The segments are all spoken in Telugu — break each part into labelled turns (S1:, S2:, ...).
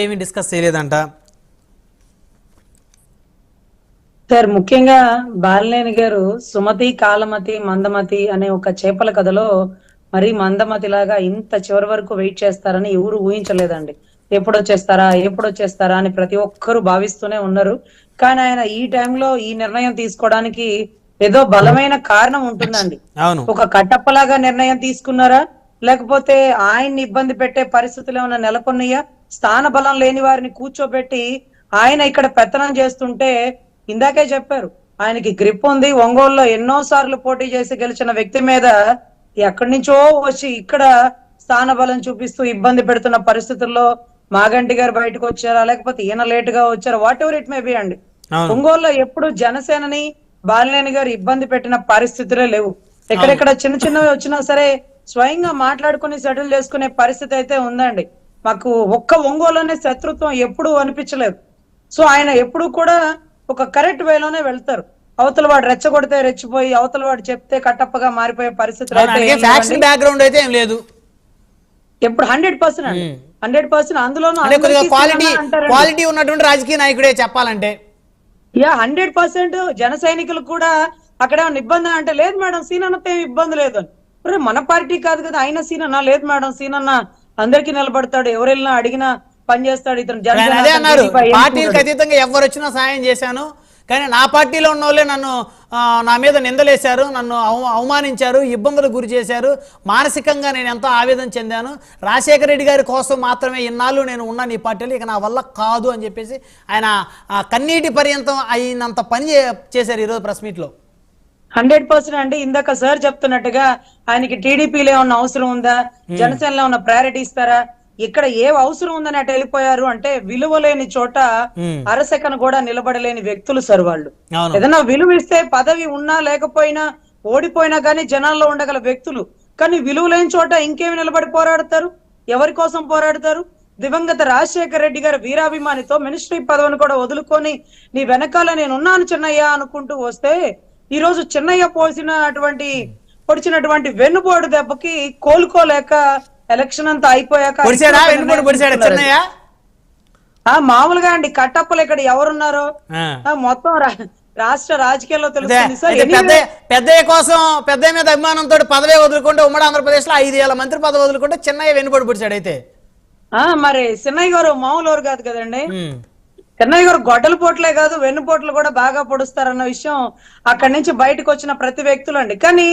S1: ఏమీ డిస్కస్ చేయలేదంట
S2: సార్. ముఖ్యంగా బాలినేని గారు సుమతి, కాలమతి, మందమతి అనే ఒక చేపల కథలో మరి మందమతి లాగా ఇంత చివరి వరకు వెయిట్ చేస్తారని ఎవరు ఊహించలేదండి. ఎప్పుడొచ్చేస్తారా అని ప్రతి ఒక్కరు భావిస్తూనే ఉన్నారు. కానీ ఆయన ఈ టైంలో ఈ నిర్ణయం తీసుకోవడానికి ఏదో బలమైన కారణం ఉంటుందండి. ఒక కట్టప్పలాగా నిర్ణయం తీసుకున్నారా, లేకపోతే ఆయన్ని ఇబ్బంది పెట్టే పరిస్థితులు ఏమైనా నెలకొన్నాయా? స్థాన బలం లేని వారిని కూర్చోబెట్టి ఆయన ఇక్కడ పెత్తనం చేస్తుంటే, ఇందాకే చెప్పారు ఆయనకి గ్రిప్ ఉంది, ఒంగోలులో ఎన్నో సార్లు పోటీ చేసి గెలిచిన వ్యక్తి మీద ఎక్కడి నుంచో వచ్చి ఇక్కడ స్థాన బలం చూపిస్తూ ఇబ్బంది పెడుతున్న పరిస్థితుల్లో మాగంటి గారు బయటకు వచ్చారా, లేకపోతే ఈయన లేట్ గా వచ్చారా, what ever it may be అండి. ఒంగోలులో ఎప్పుడు జనసేనని బాలినేని గారు ఇబ్బంది పెట్టిన పరిస్థితులే లేవు. ఎక్కడెక్కడ చిన్న చిన్నవి వచ్చినా సరే స్వయంగా మాట్లాడుకుని సెటిల్ చేసుకునే పరిస్థితి అయితే ఉందండి. మాకు ఒక్క ఒంగోలునే శత్రుత్వం ఎప్పుడు అనిపించలేదు. సో ఆయన ఎప్పుడు కూడా ఒక కరెక్ట్ వేలోనే వెళ్తారు. అవతల వాడు రెచ్చగొడితే రెచ్చిపోయి, అవతల వాడు చెప్తే కట్టప్పగా మారిపోయే పరిస్థితులు
S1: అయితే ఏం లేదు.
S2: ఎప్పుడు 100% అండి, 100%. అందులోనూ
S1: క్వాలిటీ ఉన్నటువంటి రాజకీయ నాయకుడే చెప్పాలంటే
S2: 100%. జన సైనికులు కూడా అక్కడ ఇబ్బంది అంటే, లేదు మేడం సీనన్నతో ఏమి ఇబ్బంది లేదు అని. మన పార్టీ కాదు కదా, ఆయన సీనన్న లేదు మేడం, సీనన్న అందరికి నిలబడతాడు, ఎవరు వెళ్ళినా అడిగినా పని చేస్తాడు, ఇతను
S1: పార్టీలకు అతీతంగా ఎవరు వచ్చినా సాయం చేశాను, కానీ నా పార్టీలో ఉన్న వాళ్ళే నా మీద నిందలేశారు, నన్ను అవమానించారు, ఇబ్బందులకు గురి చేశారు, మానసికంగా నేను ఎంతో ఆవేదన చెందాను, రాజశేఖర రెడ్డి గారి కోసం మాత్రమే ఇన్నాళ్ళు నేను ఉన్నాను ఈ పార్టీలో, ఇక నా వల్ల కాదు అని చెప్పేసి ఆయన కన్నీటి పర్యంతం అయినంత పని చేశారు ఈరోజు ప్రెస్ మీట్ లో.
S2: 100% అండి. ఇందాక సార్ చెప్తున్నట్టుగా ఆయనకి టీడీపీలో ఏమన్నా అవసరం ఉందా, జనసేనలో ఉన్న ప్రయారిటీ ఇస్తారా, ఇక్కడ ఏ అవసరం ఉందని అటు వెళ్ళిపోయారు అంటే, విలువ లేని చోట అరసెకను కూడా నిలబడలేని వ్యక్తులు సార్ వాళ్ళు. ఏదైనా విలువ ఇస్తే పదవి ఉన్నా లేకపోయినా ఓడిపోయినా కానీ జనాల్లో ఉండగల వ్యక్తులు, కానీ విలువ లేని చోట ఇంకేమి నిలబడి పోరాడతారు, ఎవరి కోసం పోరాడతారు? దివంగత రాజశేఖర రెడ్డి గారి వీరాభిమానితో మినిస్ట్రీ పదవిని కూడా వదులుకొని నీ వెనకాల నేనున్నాను చిన్నయ్య అనుకుంటూ వస్తే, ఈ రోజు చిన్నయ్య పొడిచినటువంటి వెన్నుపోటు దెబ్బకి కోలుకోలేక ఎలక్షన్ అంతా అయిపోయాక మామూలుగా అండి కట్టప్పలు ఇక్కడ ఎవరున్నారో మొత్తం రాష్ట్ర రాజకీయాల్లో తెలుస్తుంది సార్.
S1: పెద్దయ్య కోసం పెద్దయ్య మీద అభిమానంతో పదవి వదులుకుంటే ఉమ్మడి ఆంధ్రప్రదేశ్ లో 5 ఏళ్ల మంత్రి పదవి వదులుకుంటే చిన్నయ్య వెన్నుపోటు పొడిచాడు. అయితే
S2: మరి చిన్నయ్య గారు మామూలు వారు కాదు కదండి. చిన్నయ్య గారు గొడ్డల పోట్లే కాదు వెన్నుపోట్లు కూడా బాగా పొడుస్తారన్న విషయం అక్కడి నుంచి బయటకు వచ్చిన ప్రతి వ్యక్తులు అండి. కానీ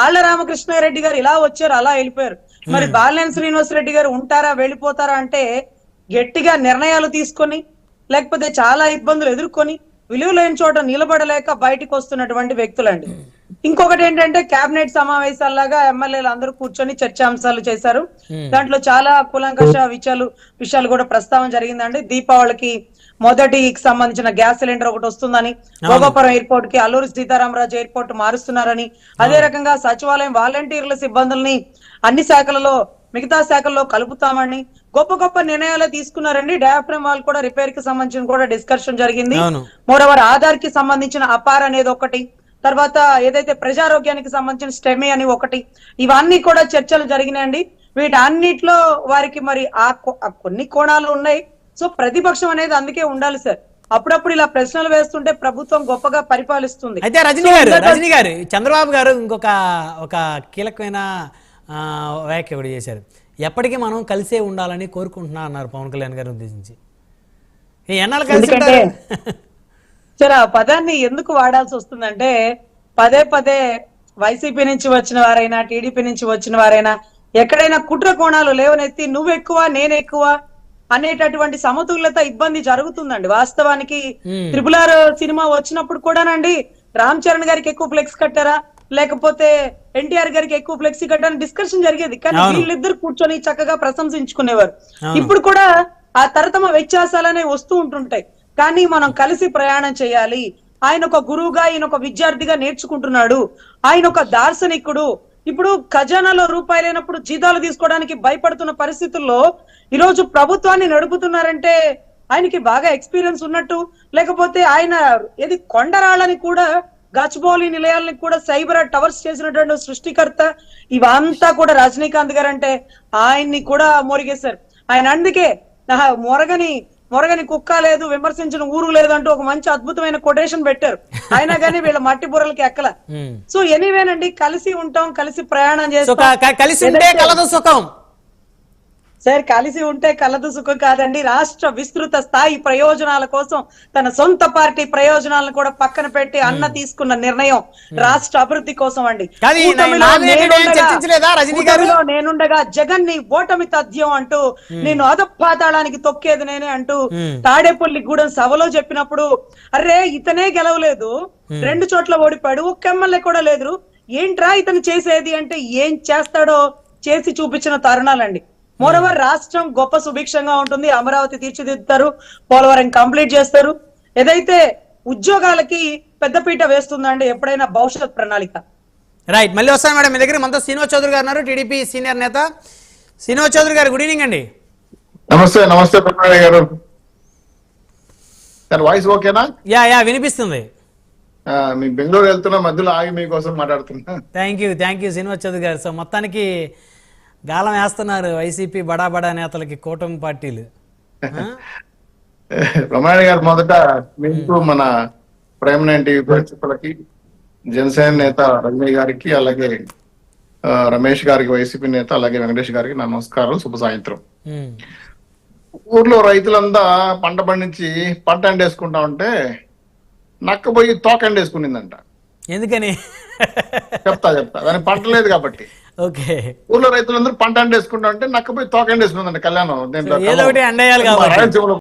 S2: ఆళ్ల రామకృష్ణారెడ్డి గారు ఇలా వచ్చారు, అలా వెళ్ళిపోయారు. మరి బాలినేని శ్రీనివాసరెడ్డి గారు ఉంటారా వెళ్ళిపోతారా అంటే, గట్టిగా నిర్ణయాలు తీసుకొని లేకపోతే చాలా ఇబ్బందులు ఎదుర్కొని విలువ లేని చోట నిలబడలేక బయటకు వస్తున్నటువంటి వ్యక్తులండి. ఇంకొకటి ఏంటంటే, కేబినెట్ సమావేశాల్లాగా ఎమ్మెల్యేలు అందరూ కూర్చొని చర్చాంశాలు చేశారు. దాంట్లో చాలా కూలంకష విషయాలు కూడా ప్రస్తావన జరిగిందండి. దీపావళికి మొదటికి సంబంధించిన గ్యాస్ సిలిండర్ ఒకటి వస్తుందని, భోగాపురం ఎయిర్పోర్ట్ కి అల్లూరి సీతారామరాజు ఎయిర్పోర్ట్ మారుస్తున్నారని, అదే రకంగా సచివాలయం వాలంటీర్ల సిబ్బందుల్ని అన్ని శాఖలలో మిగతా శాఖల్లో కలుపుతామని గొప్ప గొప్ప నిర్ణయాలే తీసుకున్నారండి. డయాఫ్రమ్ వాల్ కూడా రిపేర్ కి సంబంధించిన కూడా డిస్కషన్ జరిగింది. మోరవర్ ఆధార్ కి సంబంధించిన అపార్ అనేది ఒకటి, తర్వాత ఏదైతే ప్రజారోగ్యానికి సంబంధించిన స్టెమీ అని ఒకటి, ఇవన్నీ కూడా చర్చలు జరిగినాయండి. వీటన్నిటిలో వారికి మరి కొన్ని కోణాలు ఉన్నాయి. సో ప్రతిపక్షం అనేది అందుకే ఉండాలి సార్. అప్పుడప్పుడు ఇలా ప్రశ్నలు వేస్తుంటే ప్రభుత్వం గొప్పగా పరిపాలిస్తుంది.
S1: అయితే రజనీ గారు చంద్రబాబు గారు ఒక కీలకమైన వ్యాఖ్య కూడా చేశారు. ఎప్పటికీ మనం కలిసే ఉండాలని కోరుకుంటున్నా అన్నారు పవన్ కళ్యాణ్ గారు ఉద్దేశించి. ఎన్నాళ్ళు కలిసి
S2: సార్ ఆ పదాన్ని ఎందుకు వాడాల్సి వస్తుందంటే, పదే పదే వైసీపీ నుంచి వచ్చిన వారైనా టీడీపీ నుంచి వచ్చిన వారైనా ఎక్కడైనా కుట్ర కోణాలు లేవనెత్తి నువ్వు ఎక్కువ నేను ఎక్కువ అనేటటువంటి సమతుల్యత ఇబ్బంది జరుగుతుందండి. వాస్తవానికి RRR సినిమా వచ్చినప్పుడు కూడానండి, రామ్ చరణ్ గారికి ఎక్కువ ఫ్లెక్స్ కట్టారా లేకపోతే ఎన్టీఆర్ గారికి ఎక్కువ ఫ్లెక్సీ కట్టారని డిస్కషన్ జరిగేది. కానీ వీళ్ళిద్దరు కూర్చొని చక్కగా ప్రశంసించుకునేవారు. ఇప్పుడు కూడా ఆ తరతమ వ్యత్యాసాలనే వస్తూ ఉంటుంటాయి. కానీ మనం కలిసి ప్రయాణం చేయాలి. ఆయన ఒక గురువుగా, ఈయన ఒక విద్యార్థిగా నేర్చుకుంటున్నాడు, ఆయన ఒక దార్శనికుడు. ఇప్పుడు ఖజానాలో రూపాయి లేనప్పుడు జీతాలు తీసుకోవడానికి భయపడుతున్న పరిస్థితుల్లో ఈరోజు ప్రభుత్వాన్ని నడుపుతున్నారంటే ఆయనకి బాగా ఎక్స్పీరియన్స్ ఉన్నట్టు, లేకపోతే ఆయన ఏది కొండరాళ్ళని కూడా గచ్చిబౌలి నిలయాలని కూడా సైబర్ టవర్స్ చేసినటువంటి సృష్టికర్త. ఇవంతా కూడా రజనీకాంత్ గారు అంటే ఆయన్ని కూడా మోరిగేశారు. ఆయన అందుకే మొరగని కుక్క లేదు, విమర్శించిన ఊరు లేదు అంటూ ఒక మంచి అద్భుతమైన కొటేషన్ పెట్టారు. అయినా కానీ వీళ్ళ మట్టి బుర్రలకి ఎక్కల. సో ఎనీవేనండి, కలిసి ఉంటాం, కలిసి ప్రయాణం చేస్తాం.
S1: కలిసి ఉంటే కలదు సుఖం.
S2: సార్, కలిసి ఉంటే కలదు సుఖం కాదండి. రాష్ట్ర విస్తృత స్థాయి ప్రయోజనాల కోసం తన సొంత పార్టీ ప్రయోజనాలను కూడా పక్కన పెట్టి అన్న తీసుకున్న నిర్ణయం రాష్ట్ర అభివృద్ధి కోసం అండి. కూటమిలో నేనుండగా జగన్ ని ఓటమి తథ్యం అంటూ, నేను అధపాతాళానికి తొక్కేది నేనే అంటూ తాడేపల్లి గూడెం సభలో చెప్పినప్పుడు, అరే ఇతనే గెలవలేదు, 2 చోట్ల ఓడిపాడు, ఒక్క ఎమ్మెల్యే కూడా లేదు, ఏంట్రా ఇతను చేసేది అంటే ఏం చేస్తాడో చేసి చూపించిన తరుణాలండి. మోరవర్ రాష్ట్రం గొప్ప సుభిక్షంగా ఉంటుంది. అమరావతి తీర్చిదిద్దుతారు, పోలవరం కంప్లీట్ చేస్తారు. ఏదైతే ఉద్యోగాలకి పెద్దపీట వేస్తుందండి ఎప్పుడైనా భవిష్యత్ ప్రణాళిక.
S1: రైట్, మళ్ళీ వస్తాను మేడం మీ దగ్గర. మనతో శ్రీనివాస్ చౌదరి గారు ఉన్నారు, టీడీపీ సీనియర్ నేత. శ్రీనివాస్ చౌదరి గారు, గుడ్ ఈవినింగ్ అండి.
S3: నమస్తే ప్రకాష్ గారు. సార్ వాయిస్ ఓకేనా?
S1: యా వినిపిస్తుంది.
S3: మీ బెంగళూరు వెళ్తున్నా, మధ్యలో ఆగి మీకోసం మాట్లాడుతున్నా.
S1: థ్యాంక్ యూ శ్రీనివాస్ చౌదరి గారు. సో మొత్తానికి గాలం వేస్తున్నారు వైసీపీ బడా నేతలకి, కూటమి పార్టీలు.
S3: రమణ గారు, మొదట మీకు, మన ప్రైమ్ 9 టీవీ ప్రేక్షకులకి, జనసేన నేత రజనీ గారికి, అలాగే రమేష్ గారికి వైసీపీ నేత, అలాగే వెంకటేష్ గారికి నా నమస్కారం, శుభ సాయంత్రం. ఊర్లో రైతులంతా పంట పండించి పంట ఎండేసుకుంటా ఉంటే నక్కబోయి తోక ఎండేసుకునిందంట.
S1: ఎందుకని
S3: చెప్తా దానికి పంట లేదు కాబట్టి.
S1: ఓకే,
S3: ఊర్లో రైతులందరూ పంట ఎండేసుకుంటా ఉంటే నక్కబోయి తోక ఎండేసుకుందంట. కళ్యాణం
S1: ఏదో ఒకటి ఎండేయాలి కాబట్టి.
S3: రాయలసీమలో